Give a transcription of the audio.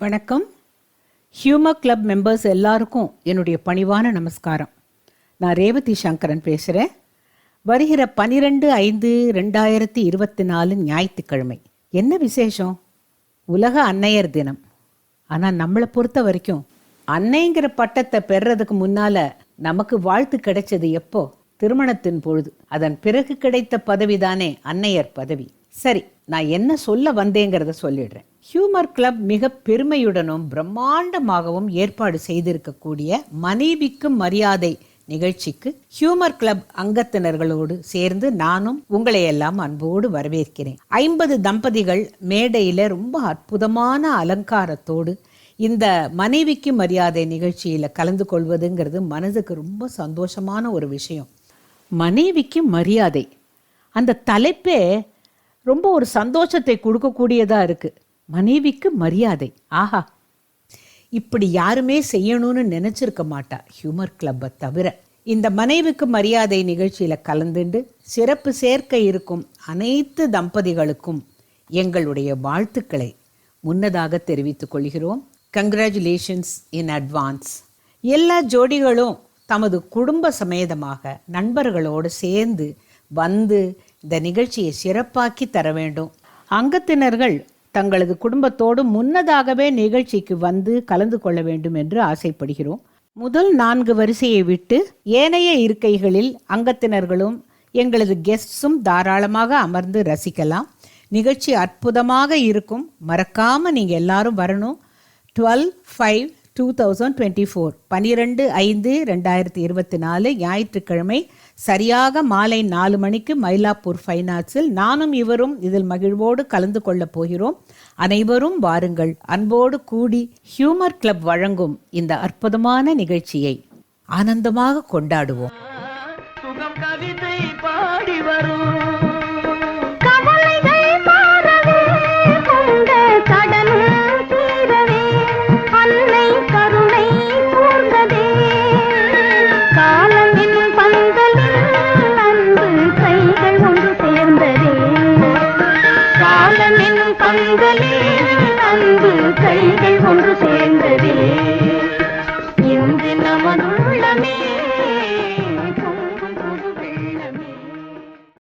வணக்கம். Humour club members எல்லாருக்கும் என்னுடைய பணிவான நமஸ்காரம். நான் ரேவதி சங்கரன் பேசுகிறேன். வருகிற 12/5/2024 ஞாயிற்றுக்கிழமை. என்ன விசேஷம்? உலக அன்னையர் தினம். ஆனால் நம்மளை பொறுத்த வரைக்கும் அன்னைங்கிற பட்டத்தை பெறுறதுக்கு முன்னால் நமக்கு வாழ்த்து கிடைச்சது எப்போ? திருமணத்தின் பொழுது. அதன் பிறகு கிடைத்த பதவிதானே அன்னையர் பதவி. சரி, நான் என்ன சொல்ல வந்தேங்கிறத சொல்லிடுறேன். ஹியூமர் கிளப் மிக பெருமையுடனும் பிரம்மாண்டமாகவும் ஏற்பாடு செய்திருக்கக்கூடிய மனைவிக்கு மரியாதை நிகழ்ச்சிக்கு ஹியூமர் கிளப் அங்கத்தினர்களோடு சேர்ந்து நானும் உங்களை எல்லாம் அன்போடு வரவேற்கிறேன். 50 தம்பதிகள் மேடையில ரொம்ப அற்புதமான அலங்காரத்தோடு இந்த மனைவிக்கு மரியாதை நிகழ்ச்சியில கலந்து கொள்வதுங்கிறது மனதுக்கு ரொம்ப சந்தோஷமான ஒரு விஷயம். மனைவிக்கு மரியாதை, அந்த தலைப்பே ரொம்ப ஒரு சந்தோஷத்தை கொடுக்கக்கூடியதா இருக்கு. மனைவிக்கு மரியாதை, ஆஹா, இப்படி யாருமே செய்யணும்னு நினைச்சிருக்க மாட்டா ஹியூமர் கிளப்பை தவிர. இந்த மனைவிக்கு மரியாதை நிகழ்ச்சியில கலந்துண்டு சிறப்பு சேர்க்க இருக்கும் அனைத்து தம்பதிகளுக்கும் எங்களுடைய வாழ்த்துக்களை முன்னதாக தெரிவித்துக் கொள்கிறோம். Congratulations in advance. எல்லா ஜோடிகளும் தமது குடும்ப சமேதமாக நண்பர்களோடு சேர்ந்து வந்து இந்த நிகழ்ச்சியை சிறப்பாக்கி தர வேண்டும். அங்கத்தினர்கள் தங்களது குடும்பத்தோடு முன்னதாகவே நிகழ்ச்சிக்கு வந்து கலந்து கொள்ள வேண்டும் என்று ஆசைப்படுகிறோம். முதல் 4 வரிசையை விட்டு ஏனைய இருக்கைகளில் அங்கத்தினர்களும் எங்களது கெஸ்ட்ஸும் தாராளமாக அமர்ந்து ரசிக்கலாம். நிகழ்ச்சி அற்புதமாக இருக்கும். மறக்காம நீங்க எல்லாரும் வரணும். 12/5/2024 12/5/2024 ஞாயிற்றுக்கிழமை சரியாக மாலை 4 மணிக்கு மயிலாப்பூர் ஃபைன் ஆர்ட்ஸில் நானும் இவரும் இதில் மகிழ்வோடு கலந்து கொள்ளப் போகிறோம். அனைவரும் வாருங்கள். அன்போடு கூடி ஹியூமர் கிளப் வழங்கும் இந்த அற்புதமான நிகழ்ச்சியை ஆனந்தமாக கொண்டாடுவோம்.